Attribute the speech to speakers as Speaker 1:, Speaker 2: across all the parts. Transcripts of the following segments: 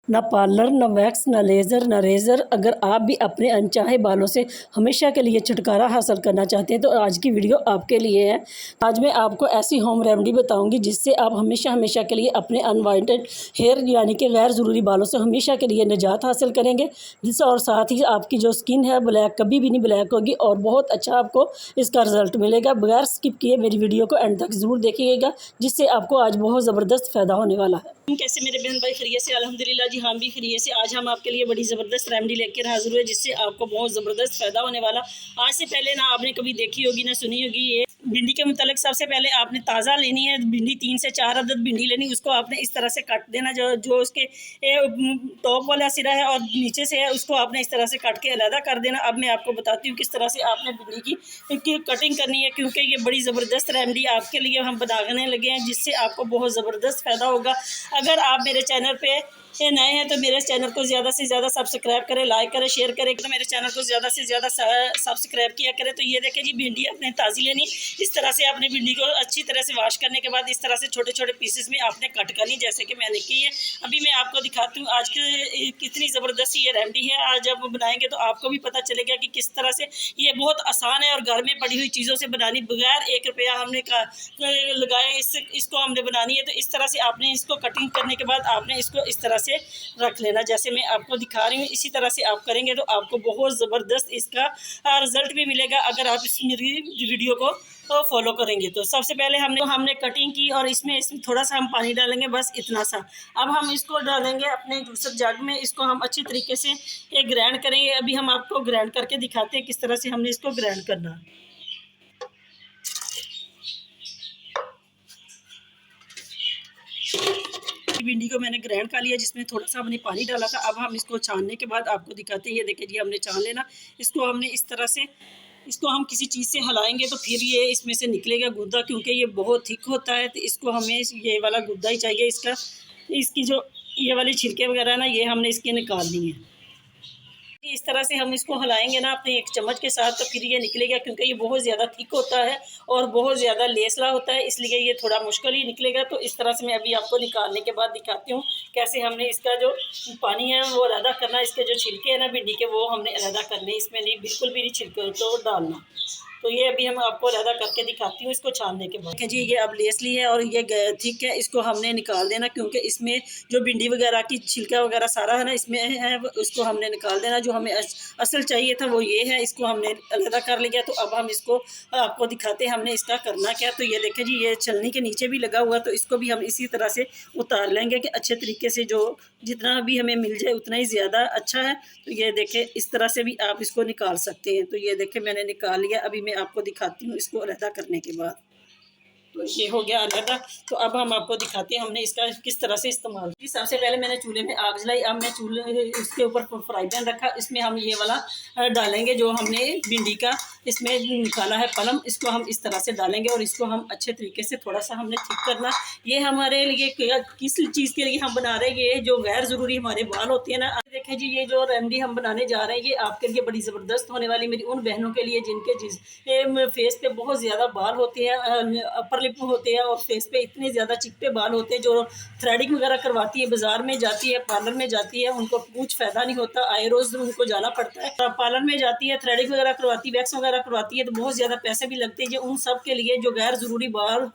Speaker 1: ना पार्लर, ना वैक्स, ना लेज़र, ना रेज़र। अगर आप भी अपने अनचाहे बालों से हमेशा के लिए छुटकारा हासिल करना चाहते हैं तो आज की वीडियो आपके लिए है। आज मैं आपको ऐसी होम रेमेडी बताऊंगी जिससे आप हमेशा हमेशा के लिए अपने अनवांटेड हेयर यानी कि गैर ज़रूरी बालों से हमेशा के लिए निजात हासिल करेंगे। जिससे और साथ ही आपकी जो स्किन है ब्लैक कभी भी नहीं ब्लैक होगी और बहुत अच्छा आपको इसका रिजल्ट मिलेगा। बगैर स्किप किए मेरी वीडियो को एंड तक ज़रूर देखिएगा, जिससे आपको आज बहुत ज़बरदस्त फ़ायदा होने वाला है। कैसे मेरे बहन भाई खैरियत से? अल्हम्दुलिल्लाह जी हम भी खैरियत से। आज हम आपके लिए बड़ी ज़बरदस्त रेमेडी लेकर हाजिर हुए जिससे आपको बहुत ज़बरदस्त फ़ायदा होने वाला। आज से पहले ना आपने कभी देखी होगी ना सुनी होगी। ये भिंडी के मुतालिक सबसे पहले आपने ताज़ा लेनी है भिंडी, 3 से 4 अदद भिंडी लेनी। उसको आपने इस तरह से काट देना, जो उसके टॉप वाला सिरा है और नीचे से है उसको आपने इस तरह से काट के अलहदा कर देना। अब मैं आपको बताती हूँ किस तरह से आपने भिंडी की कटिंग करनी है, क्योंकि ये बड़ी ज़बरदस्त रेमेडी आपके लिए हम बनाने लगे हैं जिससे आपको बहुत ज़बरदस्त फ़ायदा होगा। अगर आप मेरे चैनल पे नए हैं तो मेरे चैनल को ज़्यादा से ज़्यादा सब्सक्राइब करें, लाइक करें, शेयर करें। तो मेरे चैनल को ज़्यादा से ज़्यादा सब्सक्राइब किया करें। तो ये देखें जी, भिंडी अपने ताज़ी लेनी। इस तरह से आपने भिंडी को अच्छी तरह से वॉश करने के बाद इस तरह से छोटे छोटे पीसेस में आपने कट करनी, जैसे कि मैंने की है। अभी मैं आपको दिखाती हूँ आज की कितनी ज़बरदस्त ये रेमेडी है। आज जब बनाएंगे तो आपको भी पता चलेगा कि किस तरह से ये बहुत आसान है और घर में पड़ी हुई चीज़ों से बनानी, बगैर 1 रुपया हमने लगाया इसको हमने बनानी है। तो इस तरह से आपने इसको कटिंग करने के बाद आपने इसको इस तरह से रख लेना, जैसे मैं आपको दिखा रही हूँ। इसी तरह से आप करेंगे तो आपको बहुत ज़बरदस्त इसका रिजल्ट भी मिलेगा अगर आप इस मेरी वीडियो को फॉलो करेंगे। तो सबसे पहले हमने कटिंग की और इसमें थोड़ा सा हम पानी डालेंगे, बस इतना सा। अब हम इसको डालेंगे अपने जूसर जग में। इसको हम अच्छी तरीके से ये ग्राइंड करेंगे। अभी हम आपको ग्राइंड करके दिखाते हैं किस तरह से हमने इसको ग्राइंड करना है। भिंडी को मैंने ग्राइंड कर लिया, जिसमें थोड़ा सा हमने पानी डाला था। अब हम इसको छानने के बाद आपको दिखाते हैं। ये देखिए जी, हमने छान लेना। इसको हमने इस तरह से इसको हम किसी चीज़ से हिलाएंगे तो फिर ये इसमें से निकलेगा गुद्दा, क्योंकि ये बहुत थिक होता है। तो इसको हमें ये वाला गुद्दा ही चाहिए। इसकी जो ये वाली छिलके वगैरह ना, ये हमने इसके निकालनी है। इस तरह से हम इसको हिलाएंगे ना अपने एक चम्मच के साथ, तो फिर ये निकलेगा, क्योंकि ये बहुत ज़्यादा थिक होता है और बहुत ज़्यादा लेसला होता है, इसलिए ये थोड़ा मुश्किल ही निकलेगा। तो इस तरह से मैं अभी आपको निकालने के बाद दिखाती हूँ कैसे हमने इसका जो पानी है वो अलहदा करना। इसके जो छिलके हैं ना भिंडी के, वो हमने अलहदा करने, इसमें नहीं बिल्कुल भी नहीं छिलके तो डालना। तो ये अभी हम आपको अलहदा करके दिखाती हूँ इसको छानने के बाद। जी, ये अब लेसली है और ये ठीक है, इसको हमने निकाल देना, क्योंकि इसमें जो भिंडी वगैरह की छिलका वगैरह सारा है ना इसमें है, उसको हमने निकाल देना। जो हमें असल चाहिए था वो ये है, इसको हमने अलहदा कर लिया। तो अब हम इसको आपको दिखाते हैं हमने इसका करना क्या। तो ये देखें जी, ये छलनी के नीचे भी लगा हुआ, तो इसको भी हम इसी तरह से उतार लेंगे कि अच्छे तरीके से जो जितना भी हमें मिल जाए उतना ही ज़्यादा अच्छा है। तो ये देखें, इस तरह से भी आप इसको निकाल सकते हैं। तो ये देखें, मैंने निकाल लिया। अभी मैं आपको दिखाती हूँ इसको अलहदा करने के बाद। तो ये हो गया अलहदा। तो अब हम आपको दिखाते हैं हमने इसका किस तरह से इस्तेमाल किया। सबसे पहले मैंने चूल्हे में आग जलाई। अब मैं चूल्हे इसके ऊपर फ्राई पैन रखा। इसमें हम ये वाला डालेंगे जो हमने भिंडी का इसमें निकाला है पलम। इसको हम इस तरह से डालेंगे और इसको हम अच्छे तरीके से थोड़ा सा हमने ठीक करना। ये हमारे लिए किस चीज़ के लिए हम बना रहे हैं, ये जो गैर ज़रूरी हमारे बाल होते हैं ना। देखें जी, ये जो रेमेडी हम बनाने जा रहे हैं ये आपके लिए बड़ी ज़बरदस्त होने वाली, मेरी उन बहनों के लिए जिनके फेस पे बहुत ज़्यादा बाल होते हैं, अपर लिप होते हैं और फेस पे इतने ज़्यादा चिपटे बाल होते हैं। जो थ्रेडिंग वगैरह करवाती है, बाजार में जाती है, पार्लर में जाती है, उनको कुछ फ़ायदा नहीं होता। आए रोज़ उनको जाना पड़ता है, पार्लर में जाती है, थ्रेडिंग वगैरह करवाती है, वैक्स वगैरह करवाती है, तो बहुत ज़्यादा पैसे भी लगते हैं। उन सब के लिए जो गैर ज़रूरी बाल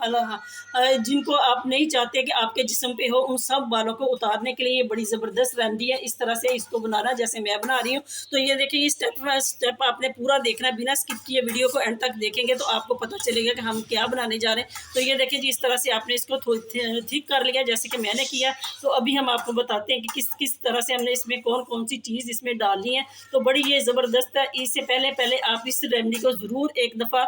Speaker 1: जिनको आप नहीं चाहते कि आपके जिस्म पे हो, उन सब बालों को उतारने के लिए ये बड़ी ज़बरदस्त रेमेडी है। इस तरह से इसको बनाना जैसे मैं बना रही हूँ। तो ये देखिए, ये स्टेप बाय स्टेप आपने पूरा देखना, बिना स्किप किए वीडियो को एंड तक देखेंगे तो आपको पता चलेगा कि हम क्या बनाने जा रहे हैं। तो ये देखिए जी, इस तरह से आपने इसको ठीक कर लिया जैसे कि मैंने किया। तो अभी हम आपको बताते हैं कि किस तरह से हमने इसमें कौन कौन सी चीज़ इसमें डालनी है। तो बड़ी ये ज़बरदस्त है। इससे पहले आप इस रेमेडी को ज़रूर एक दफ़ा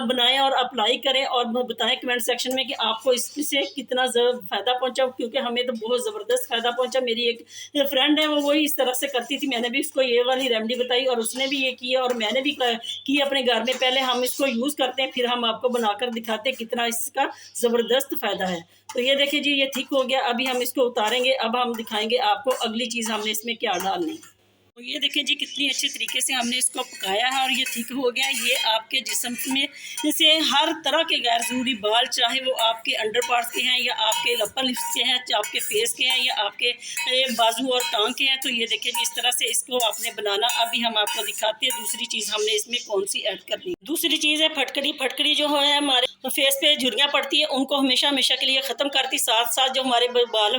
Speaker 1: बनाएं और अप्लाई करें और बताएं कमेंट सेक्शन में कि आपको इससे कितना फ़ायदा पहुंचा, क्योंकि हमें तो बहुत ज़बरदस्त फ़ायदा पहुंचा। मेरी एक फ्रेंड है, वो वही इस तरह से करती थी। मैंने भी उसको ये वाली रेमेडी बताई और उसने भी ये किया और मैंने भी की अपने घर में। पहले हम इसको यूज़ करते हैं, फिर हम आपको बनाकर दिखाते हैं कितना इसका ज़बरदस्त फ़ायदा है। तो ये देखिए जी, ये ठीक हो गया। अभी हम इसको उतारेंगे। अब हम दिखाएंगे आपको अगली चीज़ हमने इसमें क्या डालनी है। तो ये देखें जी कितनी अच्छे तरीके से हमने इसको पकाया है और ये ठीक हो गया। ये आपके जिस्म में जैसे हर तरह के गैर ज़रूरी बाल, चाहे वो आपके अंडर पार्ट्स के हैं या आपके अपर लिप्स के हैं, आपके फेस के हैं या आपके बाजू और टांग के हैं, तो ये देखें जी इस तरह से इसको आपने बनाना। अभी हम आपको दिखाते हैं दूसरी चीज़ हमने इसमें कौन सी ऐड करनी। दूसरी चीज़ है फटकड़ी। फटकड़ी जो है हमारे फेस पे झुर्रियाँ पड़ती है उनको हमेशा हमेशा के लिए ख़त्म करती, साथ साथ जो हमारे बाल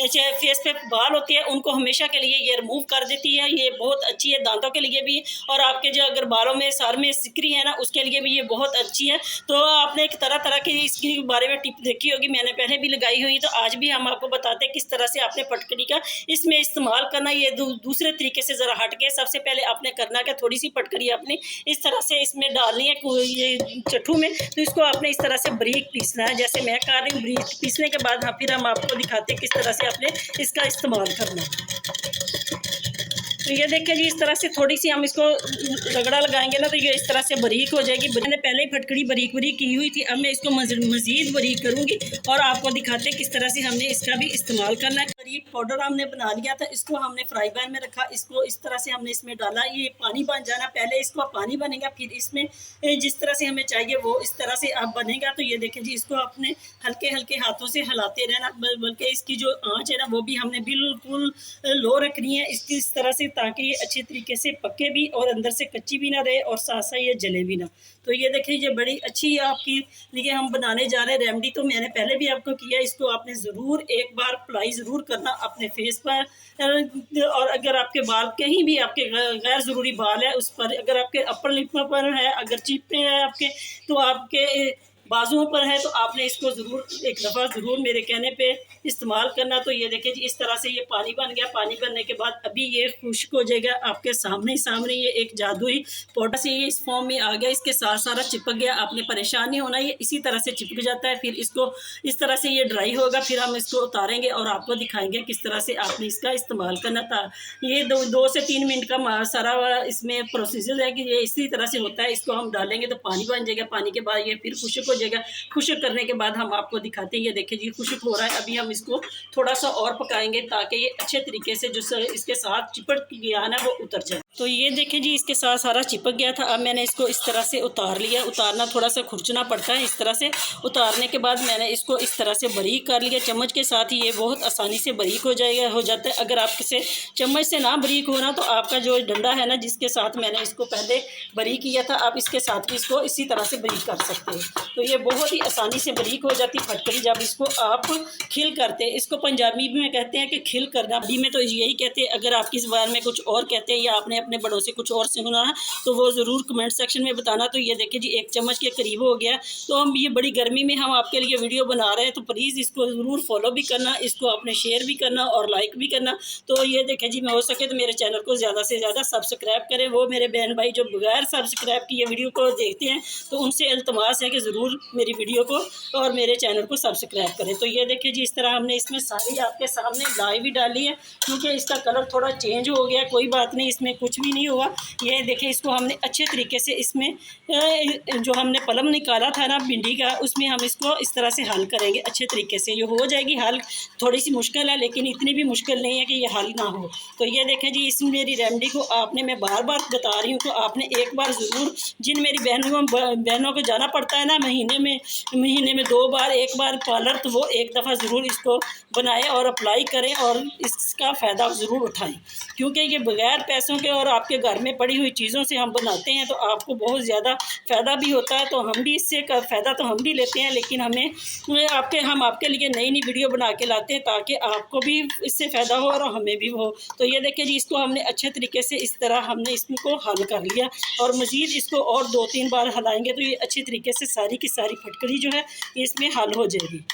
Speaker 1: फेस पे बाल होते हैं उनको हमेशा के लिए ये रिमूव कर देती है। ये बहुत अच्छी है दांतों के लिए भी, और आपके जो अगर बालों में सर में सिकरी है ना उसके लिए भी ये बहुत अच्छी है। तो आपने एक तरह तरह की इसके बारे में टिप देखी होगी, मैंने पहले भी लगाई हुई, तो आज भी हम आपको बताते हैं किस तरह से आपने फटकड़ी का इसमें इस्तेमाल करना। ये दूसरे तरीके से ज़रा हट के सबसे पहले आपने करना क्या, थोड़ी सी फटकड़ी आपने इस तरह से इसमें डालनी है ये चट्टू में, तो इसको आपने इस तरह से बारीक पीसना है जैसे मैं कर रही हूँ। बारीक पीसने के बाद फिर हम आपको दिखाते हैं किस तरह से आपने इसका इस्तेमाल करना है। तो ये देखिए जी इस तरह से थोड़ी सी हम इसको रगड़ा लगाएंगे ना तो ये इस तरह से बारीक हो जाएगी। मैंने पहले ही फटकड़ी बारीक बारीक की हुई थी, अब मैं इसको मज़ीद बारीक करूँगी और आपको दिखाते हैं किस तरह से हमने इसका भी इस्तेमाल करना है। बारीक पाउडर हमने बना लिया था, इसको हमने फ्राई पैन में रखा, इसको इस तरह से हमने इसमें डाला। ये पानी बन जाना, पहले इसको पानी बनेगा फिर इसमें जिस तरह से हमें चाहिए वो इस तरह से अब बनेगा। तो ये देखें जी इसको अपने हल्के हल्के हाथों से हिलाते रहना, बल्कि इसकी जो आँच है ना वो भी हमने बिल्कुल लो रखनी है इसकी इस तरह से, ताकि ये अच्छे तरीके से पके भी और अंदर से कच्ची भी ना रहे और साथ साथ ये जले भी ना। तो ये देखिए ये बड़ी अच्छी आपकी लिए हम बनाने जा रहे हैं रेमेडी। तो मैंने पहले भी आपको किया, इसको आपने ज़रूर एक बार अप्लाई ज़रूर करना अपने फेस पर। और अगर आपके बाल कहीं भी आपके गैर ज़रूरी बाल है उस पर, अगर आपके अपर लिप पर है, अगर चिप पे है आपके, तो आपके बाजुओं पर है, तो आपने इसको ज़रूर एक दफ़ा ज़रूर मेरे कहने पे इस्तेमाल करना। तो ये देखिए जी इस तरह से ये पानी बन गया। पानी बनने के बाद अभी ये खुश्क हो जाएगा आपके सामने ये एक जादुई पाउडर से ये इस फॉर्म में आ गया, इसके साथ सारा चिपक गया। आपने परेशान नहीं होना, ये इसी तरह से चिपक जाता है। फिर इसको इस तरह से ये ड्राई होगा, फिर हम इसको उतारेंगे और आपको दिखाएंगे किस तरह से आपने इसका इस्तेमाल करना था। ये 2 से 3 मिनट का सारा इसमें प्रोसीजर है कि ये इसी तरह से होता है। इसको हम डालेंगे तो पानी बन जाएगा, पानी के बाद ये फिर खुश्क हो जाएगा। खुश्क करने के बाद हम आपको दिखाते हैं। ये देखिए जी खुश्क हो रहा है, अभी हम इसको थोड़ा सा और पकाएंगे ताकि ये अच्छे तरीके से जो इसके साथ चिपक गया ना वो उतर जाए। तो ये देखिए जी इसके साथ सारा चिपक गया था। अब मैंने इसको इस तरह से उतार लिया। उतारना थोड़ा सा खुरचना पड़ता है, इस तरह से उतारने के बाद मैंने इसको इस तरह से बारीक कर लिया। चम्मच के साथ ही ये बहुत आसानी से बारीक हो जाता है। अगर आप किसी चम्मच से ना बारीक हो ना तो आपका जो डंडा है ना जिसके साथ मैंने इसको पहले बारीक किया था, आप इसके साथ भी इसको इसी तरह से बारीक कर सकते हैं। तो ये बहुत ही आसानी से बारीक हो जाती फटकड़ी जब इसको आप खिल करते हैं। इसको पंजाबी में कहते हैं कि खिल करना, अभी में तो यही कहते हैं। अगर आप किस बारे में कुछ और कहते हैं या आपने अपने बड़ों से कुछ और सुना है तो वो ज़रूर कमेंट सेक्शन में बताना। तो ये देखिए जी 1 चम्मच के करीब हो गया। तो हम ये बड़ी गर्मी में हम आपके लिए वीडियो बना रहे हैं, तो प्लीज़ इसको ज़रूर फॉलो भी करना, इसको आपने शेयर भी करना और लाइक भी करना। तो ये देखें जी मैं हो सके तो मेरे चैनल को ज़्यादा से ज़्यादा सब्सक्राइब करें। वो मेरे बहन भाई जो बगैर सब्सक्राइब किए वीडियो को देखते हैं तो उनसे इल्तमास है कि ज़रूर मेरी वीडियो को और मेरे चैनल को सब्सक्राइब करें। तो ये देखिए जी इस तरह हमने इसमें सारी आपके सामने लाइव भी डाली है, क्योंकि इसका कलर थोड़ा चेंज हो गया। कोई बात नहीं, इसमें कुछ भी नहीं हुआ। ये देखिए इसको हमने अच्छे तरीके से इसमें जो हमने पलम निकाला था ना भिंडी का, उसमें हम इसको इस तरह से हल करेंगे अच्छे तरीके से। ये हो जाएगी हल, थोड़ी सी मुश्किल है लेकिन इतनी भी मुश्किल नहीं है कि ये हल ना हो। तो ये देखें जी इस मेरी रेमेडी को आपने, मैं बार बार बता रही हूँ, तो आपने एक बार ज़रूर, जिन मेरी बहनों को जाना पड़ता है ना महीने में 2 बार 1 बार पार्लर, तो वो एक दफ़ा ज़रूर इसको बनाएं और अप्लाई करें और इसका फ़ायदा ज़रूर उठाएं, क्योंकि ये बगैर पैसों के और आपके घर में पड़ी हुई चीज़ों से हम बनाते हैं तो आपको बहुत ज़्यादा फ़ायदा भी होता है। तो हम भी इससे फ़ायदा तो हम भी लेते हैं, लेकिन हम आपके लिए नई नई वीडियो बना के लाते हैं ताकि आपको भी इससे फ़ायदा हो और हमें भी हो। तो ये देखिए जी इसको हमने अच्छे तरीके से इस तरह हमने इसको हल कर लिया और मज़ीद इसको और 2-3 बार हिलाएंगे तो ये अच्छे तरीके से सारी की सारी फटकड़ी जो है इसमें हल हो जाएगी।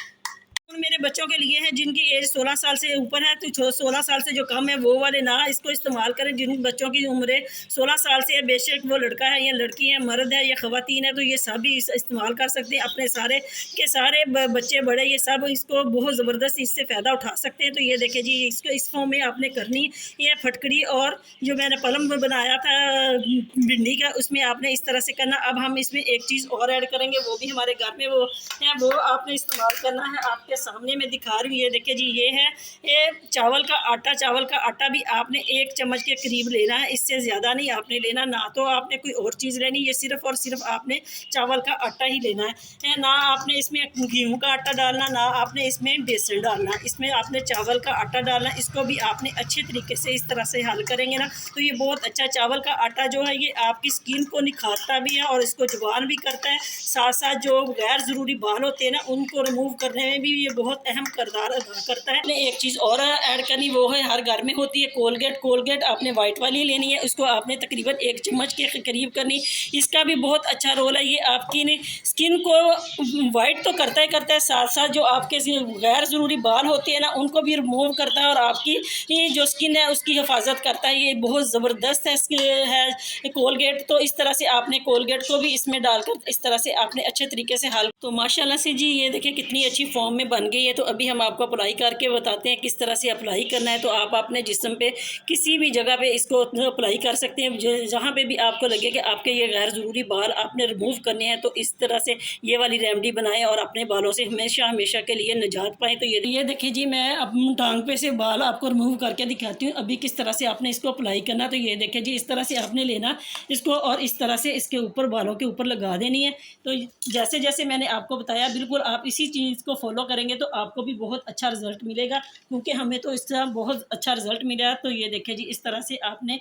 Speaker 1: मेरे बच्चों के लिए है जिनकी एज 16 साल से ऊपर है, तो 16 साल से जो कम है वो वाले ना इसको इस्तेमाल करें। जिन बच्चों की उम्र 16 साल से है, बेशक वो लड़का है या लड़की है, मर्द है या ख़वातीन है, तो ये सभी इस्तेमाल कर सकते हैं। अपने सारे के सारे बच्चे बड़े ये सब इसको बहुत ज़बरदस्त इससे फ़ायदा उठा सकते हैं। तो ये देखें जी इसको इस फॉर्म में आपने करनी ये फटकड़ी, और जो मैंने पलम बनाया था भिंडी का उसमें आपने इस तरह से करना। अब हम इसमें एक चीज़ और ऐड करेंगे, वो भी हमारे घर में वो है, वो आपने इस्तेमाल करना है आपके सामने मैं दिखा रही हूँ। ये देखिए जी, ये है ये चावल का आटा। चावल का आटा भी आपने 1 चम्मच के करीब लेना है, इससे ज़्यादा नहीं आपने लेना। ना तो आपने कोई और चीज़ लेनी, ये सिर्फ़ और सिर्फ आपने चावल का आटा ही लेना है। ना आपने इसमें गेहूँ का आटा डालना, ना आपने इसमें बेसन डालना। इसमें आपने चावल का आटा डालना। इसको भी आपने अच्छे तरीके से इस तरह से हल करेंगे ना, तो ये बहुत अच्छा चावल का आटा जो है ये आपकी स्किन को निखारता भी है और इसको जवान भी करता है। साथ साथ जो गैर ज़रूरी बाल होते हैं ना, उनको रिमूव करने में भी ये बहुत अहम किरदार अदा करता है। एक चीज़ और ऐड करनी, वो है हर घर में होती है कोलगेट। कोलगेट आपने वाइट वाली लेनी है, उसको आपने तकरीबन 1 चम्मच के करीब करनी। इसका भी बहुत अच्छा रोल है, ये आपकी स्किन को वाइट तो करता ही करता है, साथ साथ जो आपके गैर ज़रूरी बाल होते हैं ना, उनको भी रिमूव करता है और आपकी ये जो स्किन है उसकी हिफाजत करता है। ये बहुत ज़बरदस्त है कोलगेट। तो इस तरह से आपने कोलगेट को भी इसमें डालकर इस तरह से आपने अच्छे तरीके से हल। तो माशाल्लाह से जी ये देखिए कितनी अच्छी फॉर्म में बन गई है। तो अभी हम आपको अप्लाई करके बताते हैं किस तरह से अप्लाई करना है। तो आप अपने जिस्म पे किसी भी जगह पे इसको अप्लाई कर सकते हैं, जहाँ पे भी आपको लगे कि आपके ये गैर ज़रूरी बाल आपने रिमूव करने हैं, तो इस तरह से ये वाली रेमेडी बनाएं और अपने बालों से हमेशा हमेशा के लिए निजात पाएँ। तो ये देखिए जी, मैं अपनी टांग पे से बाल आपको रिमूव करके दिखाती हूँ अभी किस तरह से आपने इसको अप्लाई करना। तो ये देखिए जी, इस तरह से आपने लेना इसको और इस तरह से इसके ऊपर बालों के ऊपर लगा देनी है। तो जैसे जैसे मैंने आपको बताया बिल्कुल आप इसी चीज़ को फॉलो करेंगे तो आपको भी बहुत अच्छा रिजल्ट मिलेगा, क्योंकि हमें तो इस तरह बहुत अच्छा रिजल्ट मिला। तो ये देखिए जी, इस तरह से आपने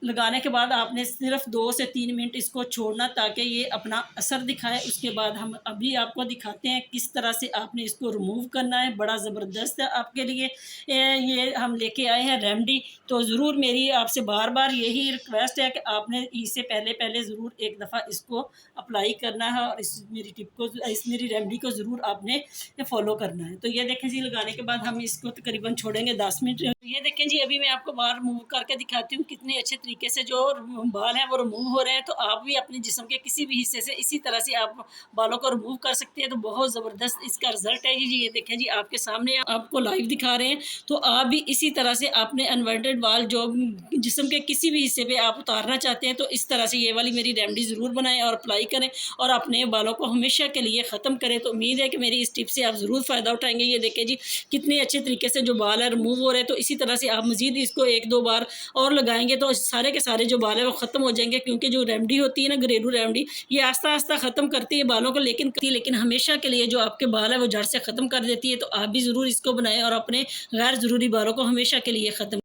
Speaker 1: लगाने के बाद आपने सिर्फ 2 से 3 मिनट इसको छोड़ना ताकि ये अपना असर दिखाए। उसके बाद हम अभी आपको दिखाते हैं किस तरह से आपने इसको रिमूव करना है। बड़ा ज़बरदस्त है आपके लिए ये हम लेके आए हैं रेमेडी। तो ज़रूर मेरी आपसे बार बार यही रिक्वेस्ट है कि आपने इससे पहले ज़रूर एक दफ़ा इसको अप्लाई करना है और इस मेरी रेमेडी को ज़रूर आपने फॉलो करना है। तो ये देखें जी, लगाने के बाद हम इसको तकरीबन छोड़ेंगे 10 मिनट। ये देखें जी, अभी मैं आपको बाल रिमूव करके दिखाती हूँ कितने अच्छे तरीके से जो बाल हैं वो रिमूव हो रहे हैं। तो आप भी अपने जिस्म के किसी भी हिस्से से इसी तरह से आप बालों को रिमूव कर सकते हैं। तो बहुत ज़बरदस्त इसका रिजल्ट है जी। ये देखें जी, आपके सामने आपको लाइव दिखा रहे हैं। तो आप भी इसी तरह से अपने अनवांटेड बाल जो जिस्म के किसी भी हिस्से पे आप उतारना चाहते हैं, तो इस तरह से ये वाली मेरी रेमेडी ज़रूर बनाएं और अप्लाई करें और अपने बालों को हमेशा के लिए ख़त्म करें। तो उम्मीद है कि मेरी इस टिप से आप ज़रूर फ़ायदा उठाएंगे। ये देखें जी, कितने अच्छे तरीके से जो बाल है रिमूव हो रहे हैं। तो इसी तरह से आप मज़ीद इसको 1-2 बार और लगाएंगे तो सारे के सारे जो बाल है वो ख़त्म हो जाएंगे, क्योंकि जो रेमेडी होती है ना, घरेलू रेमेडी, ये आस्ता आस्ता ख़त्म करती है बालों को, लेकिन हमेशा के लिए जो आपके बाल है वो जड़ से ख़त्म कर देती है। तो आप भी ज़रूर इसको बनाएं और अपने गैर ज़रूरी बालों को हमेशा के लिए ख़त्म